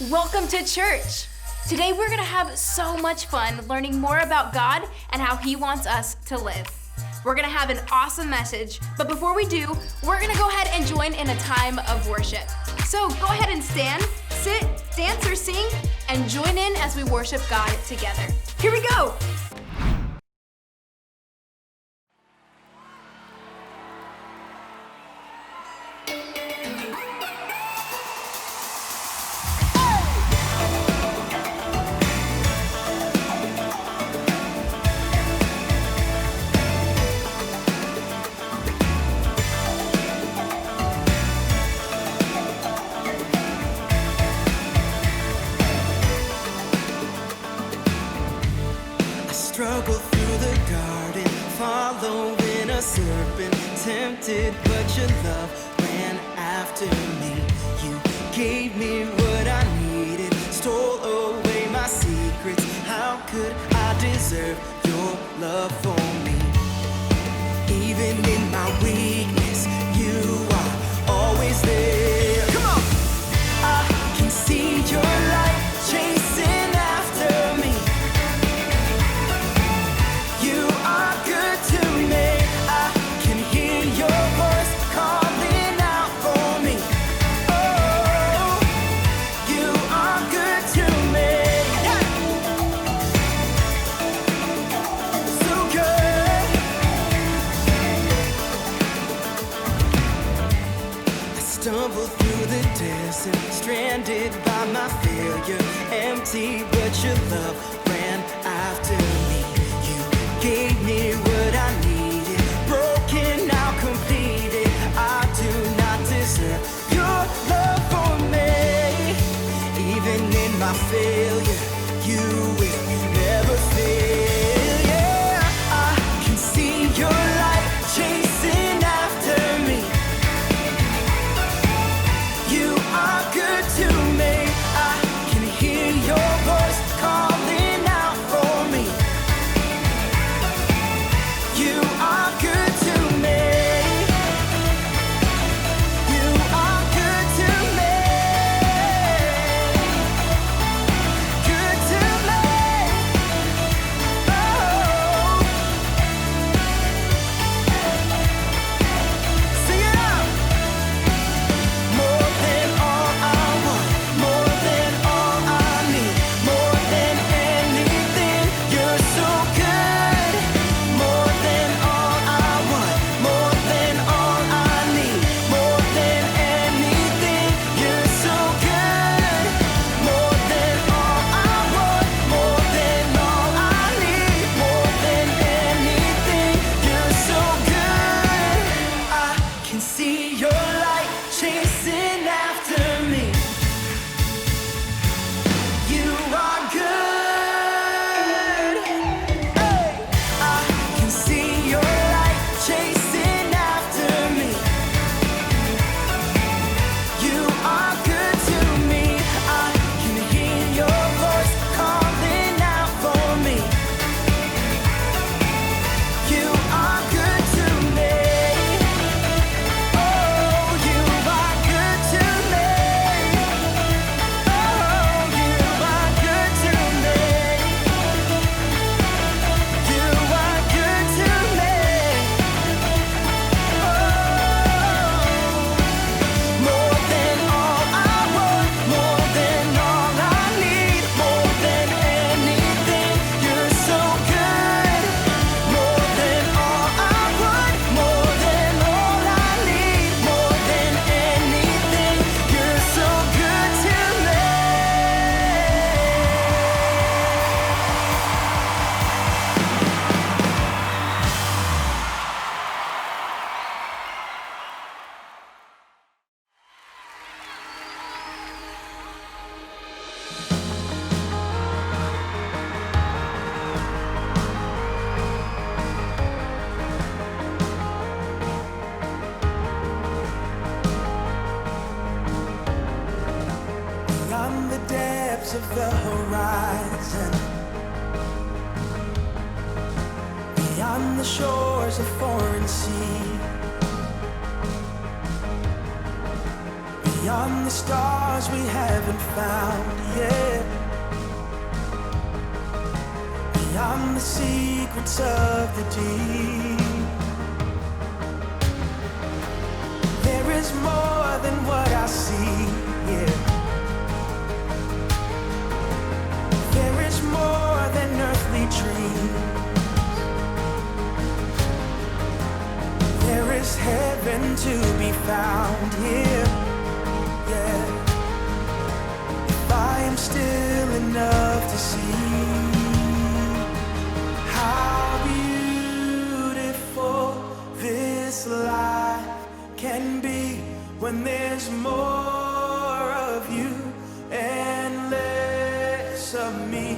Welcome to church. Today we're gonna have so much fun learning more about God and how He wants us to live. We're gonna have an awesome message, but before we do, we're gonna go ahead and join in a time of worship. So go ahead and stand, sit, dance, or sing, and join in as we worship God together. Here we go. Struggle through the garden, following a serpent, tempted, but your love ran after me. You gave me what I needed, stole away my secrets. How could I deserve your love for me? Even in my weakness, you are always there. Come on! I can see your light chasing after me. Stumble through the desert, stranded by my failure, empty, but your love ran after me. You gave me what I needed, broken, now completed. I do not deserve your love for me. Even in my failure, you will never fail. Yeah, I can see your light chasing after me. Good to me. I can hear your voice calling out for me. You are good to me. You are good to me. Good to me. Oh. Sing it out. More than all more than all I need, more than anything, you're so good. More than all I want, more than all I need, more than anything, you're so good. More than all I want, more than all I need, more than anything, you're so good. I can see your light chasing after me. You are good. Hey, I can see your light chasing after me. You are good to me. I can hear your voice calling out for me. You are good to me. Oh, you are good to me. Oh, you are good to me. You are good to me. Oh, more than all I want, more than all I need, more than anything, you're so good. More than all I want, more than all I need, more than anything, you're so good to me. Beyond the depths of the horizon, beyond the shores of foreign sea, Beyond the stars we haven't found yet. Beyond the secrets of the deep. There is more than what I see, yeah. There is more than earthly dreams. There is heaven to be found here, yeah. If I am still enough to see how beautiful this life can be when there's more of you and less of me.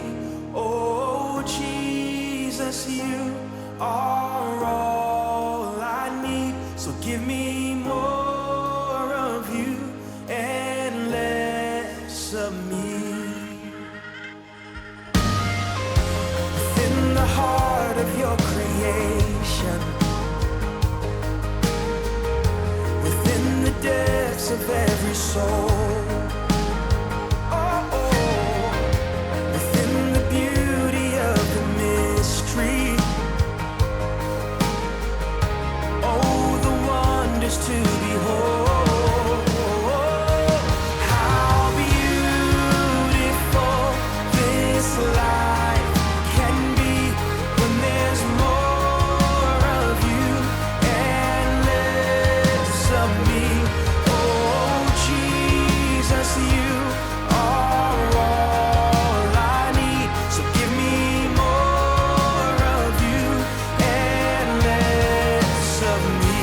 Oh, Jesus, you are all I need. So give me more of you and less of me. Within the heart of your creation, within the depths of every soul, within the beauty of the mystery, oh, the wonders to behold. How beautiful this life can be when there's more of you and less of me. Oh, Jesus, you are all I need. So give me more of you and less of me.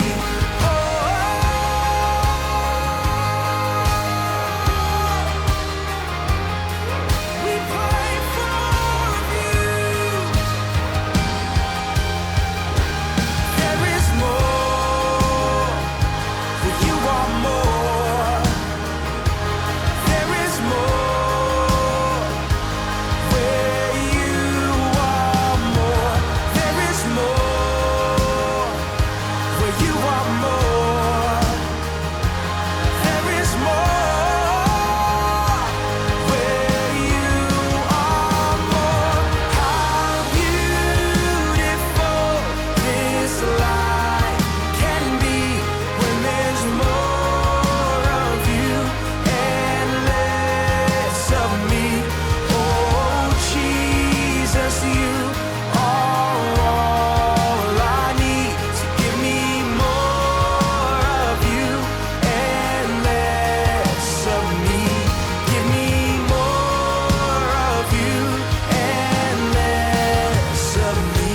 We pray for more of you. There is more, for you are more. There is more, where you are more. There is more, where you are more. There is more, where you are more. How beautiful this life can be when there's more of you and less of me. Oh, Jesus, you are all I need. So give me more of you and less of me. Give me more of you and less of me.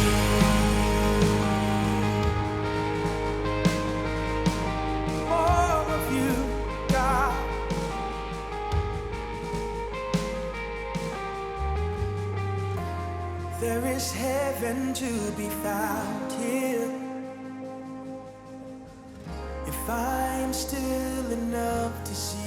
More of you, God. There is heaven to be found here. If I'm still enough to see.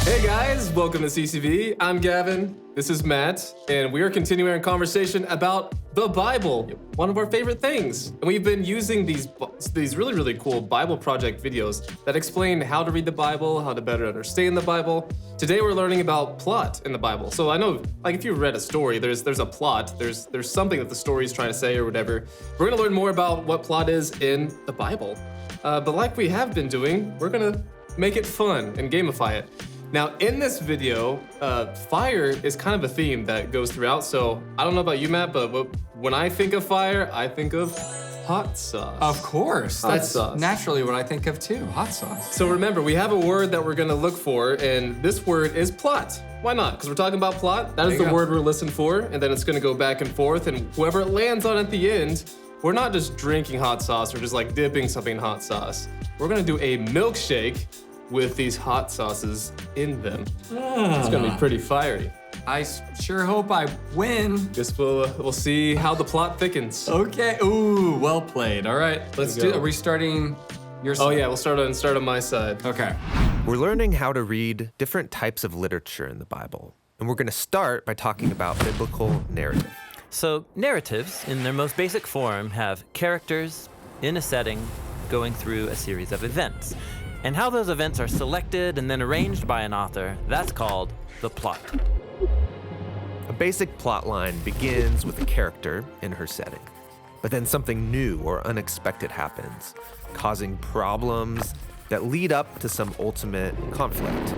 Hey guys, welcome to CCV. I'm Gavin, this is Matt, and we are continuing our conversation about the Bible, one of our favorite things. And we've been using these really, really cool Bible Project videos that explain how to read the Bible, how to better understand the Bible. Today we're learning about plot in the Bible. So I know, like if you read a story, there's a plot, there's something that the story is trying to say or whatever. We're gonna learn more about what plot is in the Bible. But like we have been doing, we're gonna make it fun and gamify it. Now, in this video, fire is kind of a theme that goes throughout. So I don't know about you, Matt, but when I think of fire, I think of hot sauce. Of course. Hot That's sauce. naturally what I think of too, hot sauce. So remember, we have a word that we're gonna look for, and this word is plot. Why not? Because we're talking about plot. That is the word we're listening for, and then it's gonna go back and forth, and whoever it lands on at the end, we're not just drinking hot sauce or just like dipping something in hot sauce. We're gonna do a milkshake with these hot sauces in them. It's gonna be pretty fiery. I sure hope I win. Guess we'll see how the plot thickens. Okay, ooh, well played. All right, let's There we do. go. Are we starting Your Oh side. yeah, we'll start on my side. Okay. We're learning how to read different types of literature in the Bible. And we're going to start by talking about biblical narrative. So, narratives, in their most basic form, have characters in a setting going through a series of events. And how those events are selected and then arranged by an author, that's called the plot. A basic plot line begins with a character in her setting. But then something new or unexpected happens, causing problems that lead up to some ultimate conflict,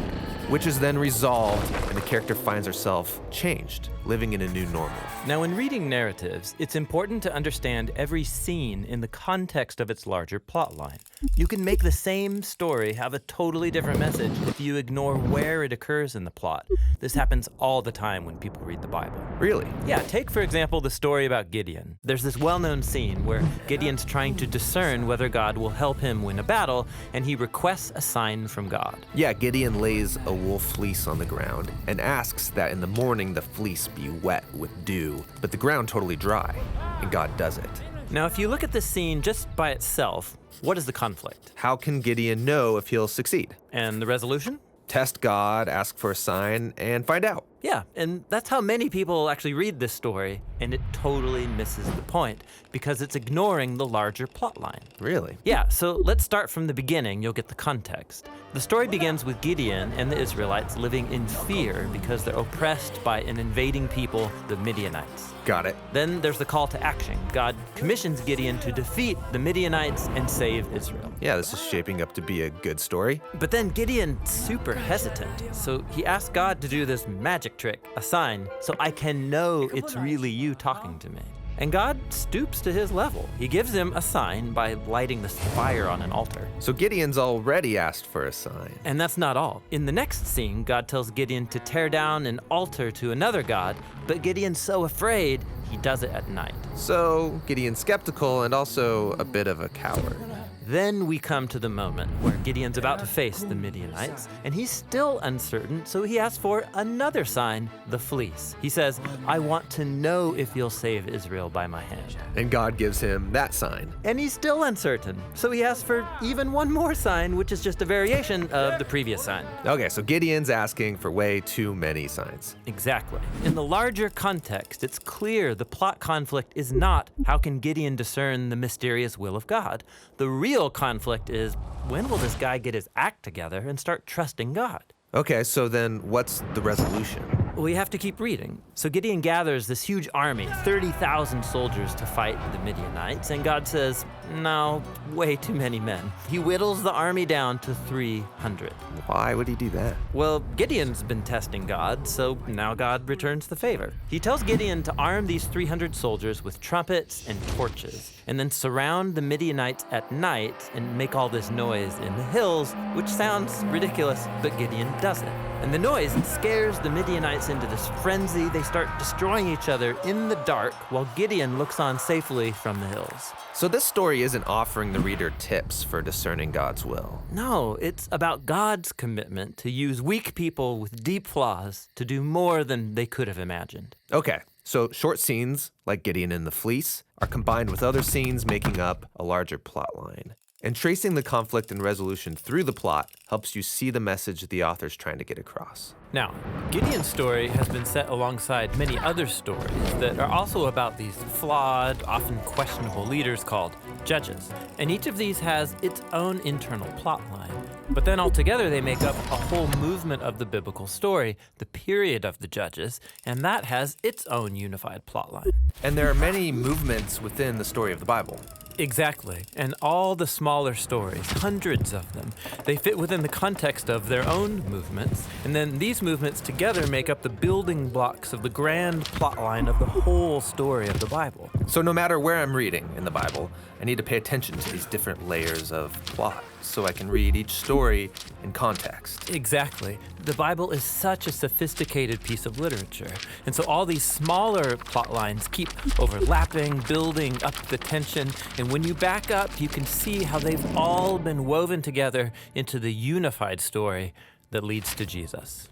which is then resolved and the character finds herself changed, living in a new normal. Now, when reading narratives, it's important to understand every scene in the context of its larger plot line. You can make the same story have a totally different message if you ignore where it occurs in the plot. This happens all the time when people read the Bible. Really? Yeah, take for example the story about Gideon. There's this well-known scene where Gideon's trying to discern whether God will help him win a battle, and he requests a sign from God. Yeah, Gideon lays a wool fleece on the ground and asks that in the morning the fleece be wet with dew, but the ground totally dry, and God does it. Now, if you look at this scene just by itself, what is the conflict? How can Gideon know if he'll succeed? And the resolution? Test God, ask for a sign, and find out. Yeah, and that's how many people actually read this story, and it totally misses the point because it's ignoring the larger plot line. Really? Yeah, so let's start from the beginning. You'll get the context. The story begins with Gideon and the Israelites living in fear because they're oppressed by an invading people, the Midianites. Got it. Then there's the call to action. God commissions Gideon to defeat the Midianites and save Israel. Yeah, this is shaping up to be a good story. But then Gideon's super hesitant, so he asks God to do this magic trick, a sign, so I can know it's really you talking to me. And God stoops to his level. He gives him a sign by lighting this fire on an altar. So Gideon's already asked for a sign. And that's not all. In the next scene, God tells Gideon to tear down an altar to another god, but Gideon's so afraid, he does it at night. So Gideon's skeptical and also a bit of a coward. Then we come to the moment where Gideon's about to face the Midianites, and he's still uncertain, so he asks for another sign, the fleece. He says, I want to know if you'll save Israel by my hand. And God gives him that sign. And he's still uncertain, so he asks for even one more sign, which is just a variation of the previous sign. Okay, so Gideon's asking for way too many signs. Exactly. In the larger context, it's clear the plot conflict is not how can Gideon discern the mysterious will of God. The real conflict is when will this guy get his act together and start trusting God? Okay, so then what's the resolution? We have to keep reading. So Gideon gathers this huge army, 30,000 soldiers to fight the Midianites, and God says, no, way too many men. He whittles the army down to 300. Why would he do that? Well, Gideon's been testing God, so now God returns the favor. He tells Gideon to arm these 300 soldiers with trumpets and torches, and then surround the Midianites at night and make all this noise in the hills, which sounds ridiculous, but Gideon does it. And the noise scares the Midianites into this frenzy. They start destroying each other in the dark while Gideon looks on safely from the hills. So this story isn't offering the reader tips for discerning God's will. No, it's about God's commitment to use weak people with deep flaws to do more than they could have imagined. Okay, so short scenes, like Gideon and the fleece, are combined with other scenes making up a larger plot line. And tracing the conflict and resolution through the plot helps you see the message the author's trying to get across. Now, Gideon's story has been set alongside many other stories that are also about these flawed, often questionable leaders called judges. And each of these has its own internal plot line. But then altogether they make up a whole movement of the biblical story, the period of the judges, and that has its own unified plot line. And there are many movements within the story of the Bible. Exactly. And all the smaller stories, hundreds of them, they fit within the context of their own movements. And then these movements together make up the building blocks of the grand plot line of the whole story of the Bible. So no matter where I'm reading in the Bible, I need to pay attention to these different layers of plot so I can read each story in context. Exactly. The Bible is such a sophisticated piece of literature. And so all these smaller plot lines keep overlapping, building up the tension. And when you back up, you can see how they've all been woven together into the unified story that leads to Jesus.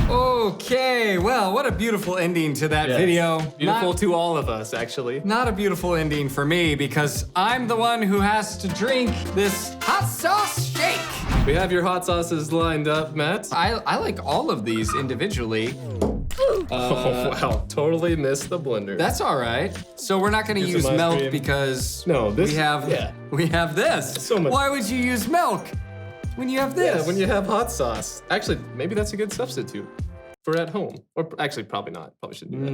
Okay, well, what a beautiful ending to that video. Beautiful to all of us, actually. Not a beautiful ending for me because I'm the one who has to drink this hot sauce shake. We have your hot sauces lined up, Matt. I like all of these individually. Oh, wow, totally missed the blender. That's all right. So we're not gonna Get use some ice milk cream. because No, this- we have yeah. this. So much- Why would you use milk when you have this? Yeah, when you have hot sauce. Actually, maybe that's a good substitute for at home. Or actually, probably not. Probably shouldn't do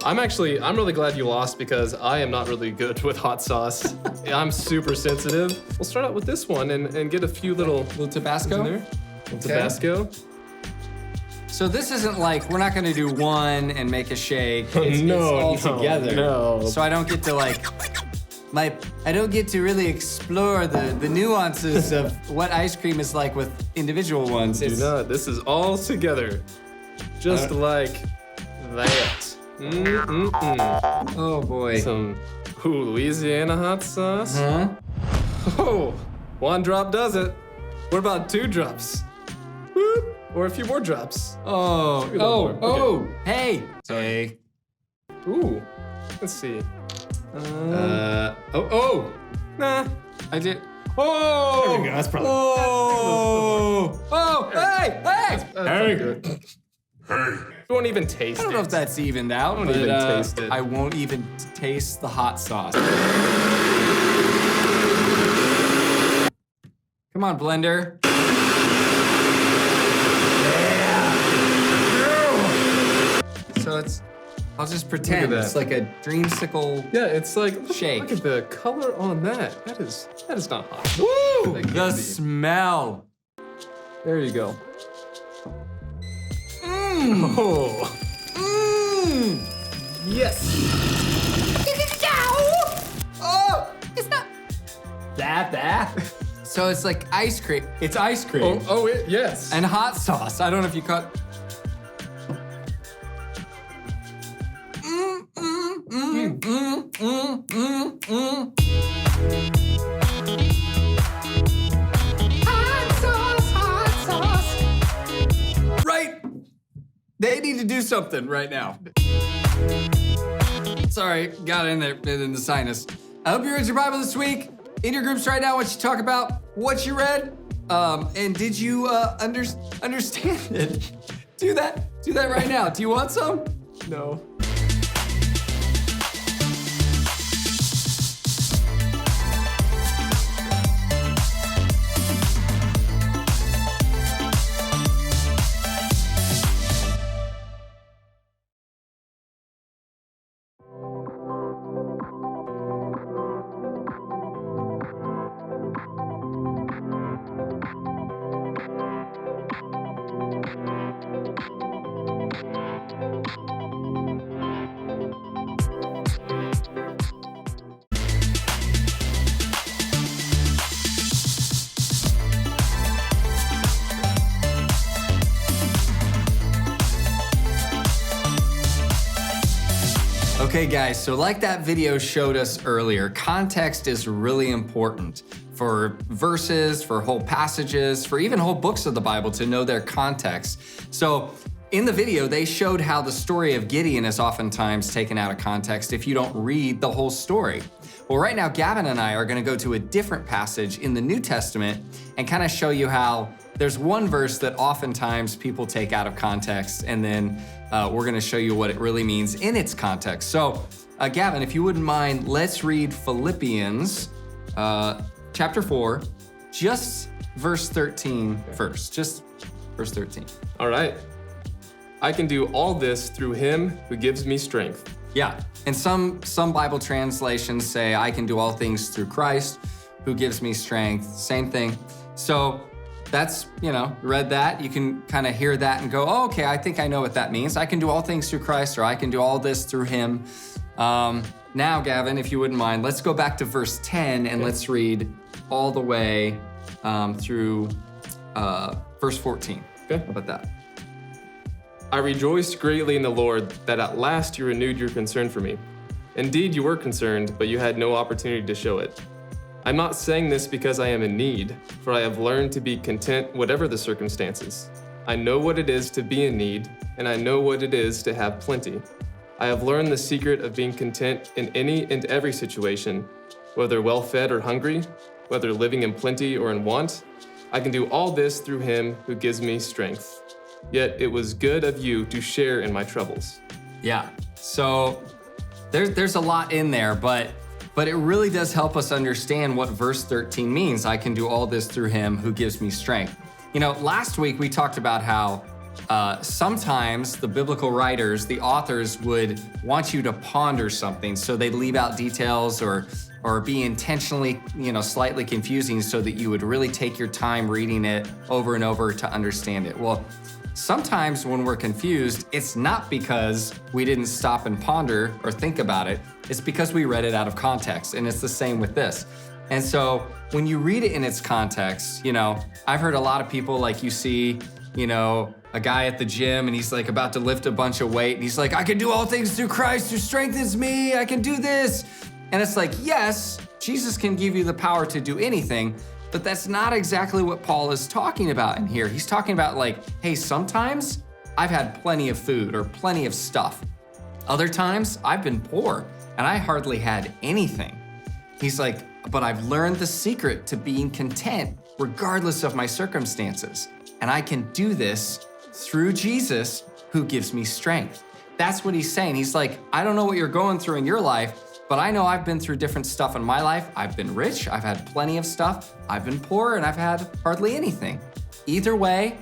that. I'm really glad you lost because I am not really good with hot sauce. I'm super sensitive. We'll start out with this one and get a few little Tabasco? in there. Tabasco. So this isn't like we're not gonna do one and make a shake. It's all together. No. So I don't get to I don't get to really explore the nuances of what ice cream is like with individual ones. Do not. This is all together. Just like that. Oh boy. Some Louisiana hot sauce. Huh? Oh, one drop does it. What about 2 drops? Boop. Or a few more drops. Oh, Maybe a little more. oh, hey. Hey. Ooh, let's see. Nah. I did. Oh! There we go, that's probably- Oh, hey! That's good. Hey. You won't even taste I don't it. know if that's evened out, won't but even taste it. I won't even taste the hot sauce. Come on, blender. So I'll just pretend that. it's like a dreamsicle. Yeah, it's like Shake. Look at the color on that. That is not hot. Woo! That can't The be. smell. There you go. Oh. Yes. Oh, it's not that. So it's like ice cream. It's ice cream Yes. and hot sauce. I don't know if you caught. Right. They need to do something right now. Sorry, got in there in the sinus. I hope you read your Bible this week. In your groups right now, what you talk about, what you read, and did you understand it? Do that right now. Do you want some? No. Okay guys, so like that video showed us earlier, context is really important for verses, for whole passages, for even whole books of the Bible to know their context. So in the video, they showed how the story of Gideon is oftentimes taken out of context if you don't read the whole story. Well, right now, Gavin and I are gonna go to a different passage in the New Testament and kind of show you how there's one verse that oftentimes people take out of context, and then we're gonna show you what it really means in its context. So, Gavin, if you wouldn't mind, let's read Philippians chapter 4, just verse 13 first, just verse 13. All right. I can do all this through him who gives me strength. Yeah, and some Bible translations say, I can do all things through Christ who gives me strength, same thing. So that's, read that, you can kind of hear that and go, oh, okay, I think I know what that means. I can do all things through Christ, or I can do all this through him. Now, Gavin, if you wouldn't mind, let's go back to verse 10 and let's read all the way through verse 14. Okay. How about that? I rejoiced greatly in the Lord that at last you renewed your concern for me. Indeed, you were concerned, but you had no opportunity to show it. I'm not saying this because I am in need, for I have learned to be content whatever the circumstances. I know what it is to be in need, and I know what it is to have plenty. I have learned the secret of being content in any and every situation, whether well-fed or hungry, whether living in plenty or in want. I can do all this through him who gives me strength. Yet it was good of you to share in my troubles. Yeah, so there's a lot in there, but it really does help us understand what verse 13 means. I can do all this through him who gives me strength. You know, last week we talked about how sometimes the biblical writers, the authors, would want you to ponder something, so they'd leave out details or be intentionally, slightly confusing so that you would really take your time reading it over and over to understand it. Well, sometimes when we're confused, it's not because we didn't stop and ponder or think about it. It's because we read it out of context, and it's the same with this. And so when you read it in its context, I've heard a lot of people, like you see, a guy at the gym and he's like about to lift a bunch of weight and he's like, I can do all things through Christ who strengthens me, I can do this. And it's like, yes, Jesus can give you the power to do anything, but that's not exactly what Paul is talking about in here. He's talking about like, hey, sometimes I've had plenty of food or plenty of stuff. Other times I've been poor and I hardly had anything. He's like, but I've learned the secret to being content regardless of my circumstances. And I can do this through Jesus who gives me strength. That's what he's saying. He's like, I don't know what you're going through in your life, but I know I've been through different stuff in my life. I've been rich, I've had plenty of stuff. I've been poor, and I've had hardly anything. Either way,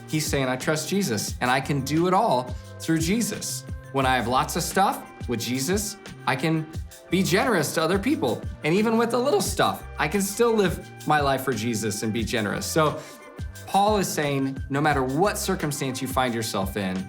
he's saying, I trust Jesus, and I can do it all through Jesus. When I have lots of stuff with Jesus, I can be generous to other people. And even with the little stuff, I can still live my life for Jesus and be generous. So Paul is saying, no matter what circumstance you find yourself in,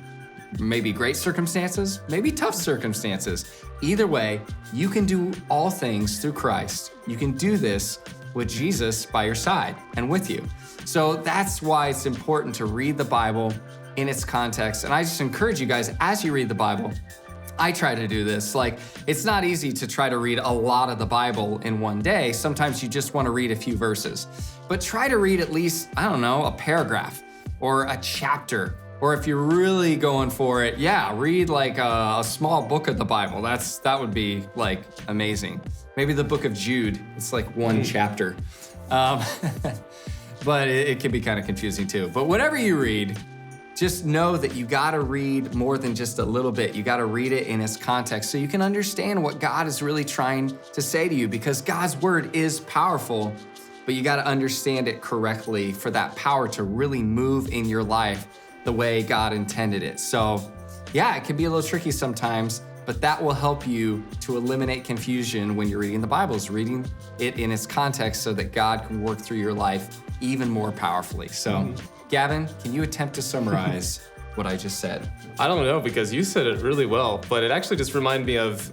maybe great circumstances, maybe tough circumstances, either way, you can do all things through Christ. You can do this with Jesus by your side and with you. So that's why it's important to read the Bible in its context. And I just encourage you guys, as you read the Bible, I try to do this. Like, it's not easy to try to read a lot of the Bible in one day. Sometimes you just want to read a few verses. But try to read at least, a paragraph or a chapter. Or if you're really going for it, read like a small book of the Bible. That would be like amazing. Maybe the book of Jude. It's like one chapter. But it can be kind of confusing too. But whatever you read, just know that you gotta read more than just a little bit. You gotta read it in its context so you can understand what God is really trying to say to you, because God's word is powerful, but you gotta understand it correctly for that power to really move in your life the way God intended it. So it can be a little tricky sometimes, but that will help you to eliminate confusion when you're reading the Bible, is reading it in its context so that God can work through your life even more powerfully. So Gavin, can you attempt to summarize what I just said? I don't know, because you said it really well, but it actually just reminded me of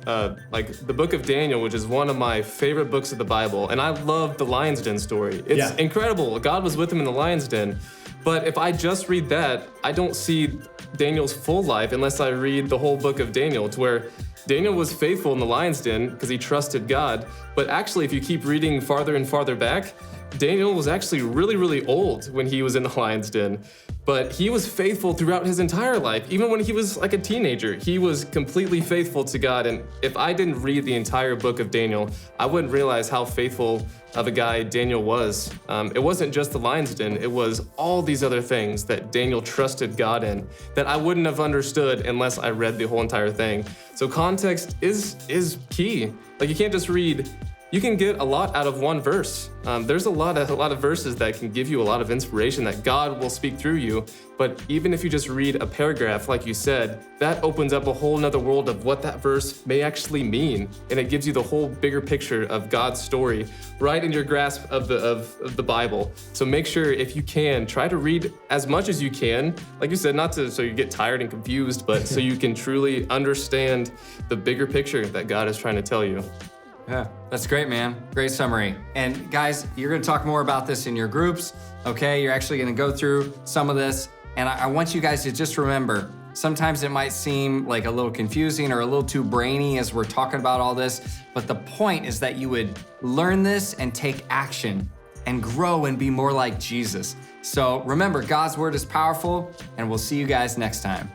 like the book of Daniel, which is one of my favorite books of the Bible. And I love the lion's den story. It's incredible. God was with him in the lion's den. But if I just read that, I don't see Daniel's full life unless I read the whole book of Daniel, to where Daniel was faithful in the lion's den because he trusted God. But actually, if you keep reading farther and farther back, Daniel was actually really, really old when he was in the lion's den, but he was faithful throughout his entire life. Even when he was like a teenager, he was completely faithful to God. And if I didn't read the entire book of Daniel, I wouldn't realize how faithful of a guy Daniel was. It wasn't just the lion's den, it was all these other things that Daniel trusted God in that I wouldn't have understood unless I read the whole entire thing. So context is key. Like, you can't just read. You can get a lot out of one verse. There's a lot of verses that can give you a lot of inspiration that God will speak through you. But even if you just read a paragraph, like you said, that opens up a whole nother world of what that verse may actually mean. And it gives you the whole bigger picture of God's story right in your grasp of the Bible. So make sure, if you can, try to read as much as you can. Like you said, not to so you get tired and confused, but so you can truly understand the bigger picture that God is trying to tell you. Yeah, that's great, man. Great summary. And guys, you're gonna talk more about this in your groups, okay? You're actually gonna go through some of this. And I want you guys to just remember, sometimes it might seem like a little confusing or a little too brainy as we're talking about all this, but the point is that you would learn this and take action and grow and be more like Jesus. So remember, God's word is powerful, and we'll see you guys next time.